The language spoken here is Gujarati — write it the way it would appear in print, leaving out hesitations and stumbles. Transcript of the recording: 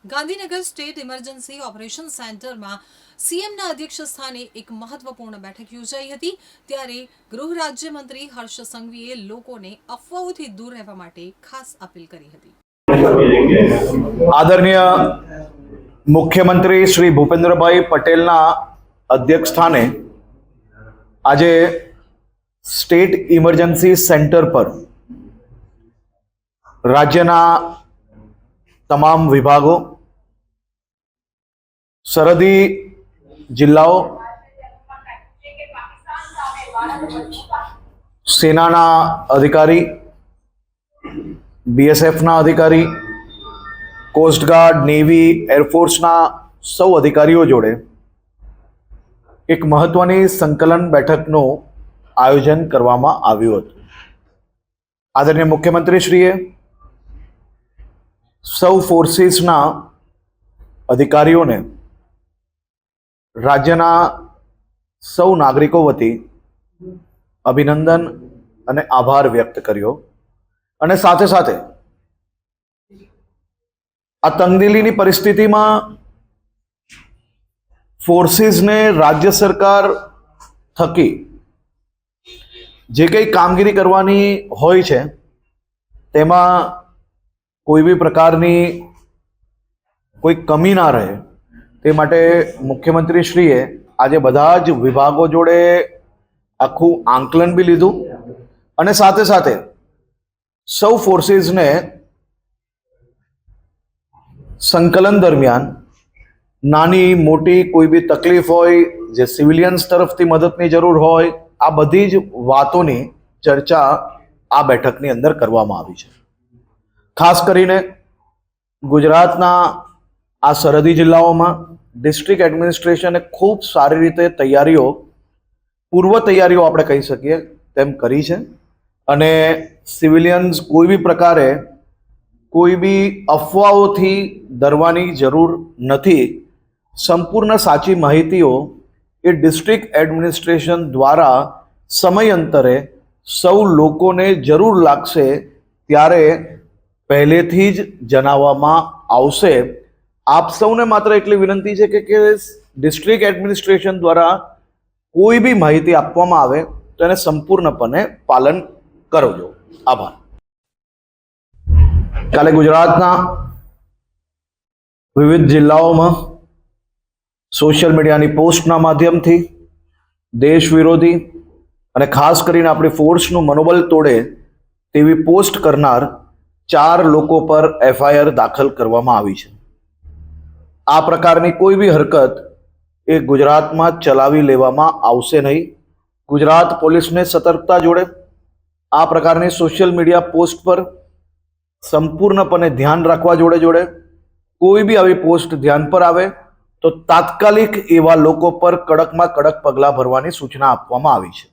ગાંધીનગર સ્ટેટ ઇમરજન્સી ઓપરેશન સેન્ટરમાં સીએમના અધ્યક્ષ સ્થાને એક મહત્વપૂર્ણ બેઠક યોજાઈ હતી ત્યારે ગૃહ રાજ્યમંત્રી હર્ષ સંઘવીએ લોકોને અફવાઓથી દૂર રહેવા માટે ખાસ અપીલ કરી હતી। આદરણીય મુખ્યમંત્રી શ્રી ભૂપેન્દ્રભાઈ પટેલના અધ્યક્ષ સ્થાને આજે સ્ટેટ ઇમરજન્સી સેન્ટર પર રાજ્યના તમામ વિભાગો, સરહદી જિલ્લાઓ, સેનાના અધિકારી, બીએસએફના અધિકારી, કોસ્ટગાર્ડ, નેવી, એરફોર્સના સૌ અધિકારીઓ જોડે એક મહત્વની સંકલન બેઠકનું આયોજન કરવામાં આવ્યું હતું। આદરણીય મુખ્યમંત્રીશ્રીએ સૌ ફોર્સિસના અધિકારીઓને રાજ્યના સૌ નાગરિકો વતી અભિનંદન અને આભાર વ્યક્ત કર્યો અને સાથે સાથે આ તંગદિલીની પરિસ્થિતિમાં ફોર્સિસને રાજ્ય સરકાર થકી જે કંઈ કામગીરી કરવાની હોય છે તેમાં કોઈ બી પ્રકારની કોઈ કમી ના રહે તે માટે મુખ્યમંત્રીશ્રીએ આજે બધા જ વિભાગો જોડે આખું આંકલન બી લીધું અને સાથે સાથે સૌ ફોર્સિસને સંકલન દરમિયાન નાની મોટી કોઈ બી તકલીફ હોય, જે સિવિલિયન્સ તરફથી મદદની જરૂર હોય, આ બધી જ વાતોની ચર્ચા આ બેઠકની અંદર કરવામાં આવી છે। ખાસ કરીને ગુજરાતના આ સરહદી જિલ્લાઓમાં ડિસ્ટ્રિક્ટ એડમિનિસ્ટ્રેશને ખૂબ સારી રીતે પૂર્વ તૈયારીઓ આપણે કહી શકીએ તેમ કરી છે અને સિવિલિયન્સ કોઈ બી પ્રકારે કોઈ બી અફવાઓથી ડરવાની જરૂર નથી। સંપૂર્ણ સાચી માહિતીઓ એ ડિસ્ટ્રિક્ટ એડમિનિસ્ટ્રેશન દ્વારા સમયાંતરે સૌ લોકોને જરૂર લાગશે ત્યારે પહેલેથી જ જણાવવામાં આવશે। આપ સૌને માત્ર એટલી વિનંતી છે કે ડિસ્ટ્રિક્ટ એડમિનિસ્ટ્રેશન દ્વારા કોઈ બી માહિતી આપવામાં આવે તો એને સંપૂર્ણપણે પાલન કરજો। આભાર। કાલે ગુજરાતના વિવિધ જિલ્લાઓમાં સોશિયલ મીડિયાની પોસ્ટના માધ્યમથી દેશ વિરોધી અને ખાસ કરીને આપણી ફોર્સનું મનોબળ તોડે તેવી પોસ્ટ કરનાર 4 લોકો પર એફઆઈઆર દાખલ કરવામાં આવી છે। આ પ્રકારની કોઈ બી હરકત એ ગુજરાતમાં ચલાવી લેવામાં આવશે નહીં। ગુજરાત પોલીસને સતર્કતા જોડે આ પ્રકારની સોશિયલ મીડિયા પોસ્ટ પર સંપૂર્ણપણે ધ્યાન રાખવા જોડે કોઈ બી આવી પોસ્ટ ધ્યાન પર આવે તો તાત્કાલિક એવા લોકો પર કડકમાં કડક પગલાં ભરવાની સૂચના આપવામાં આવી છે।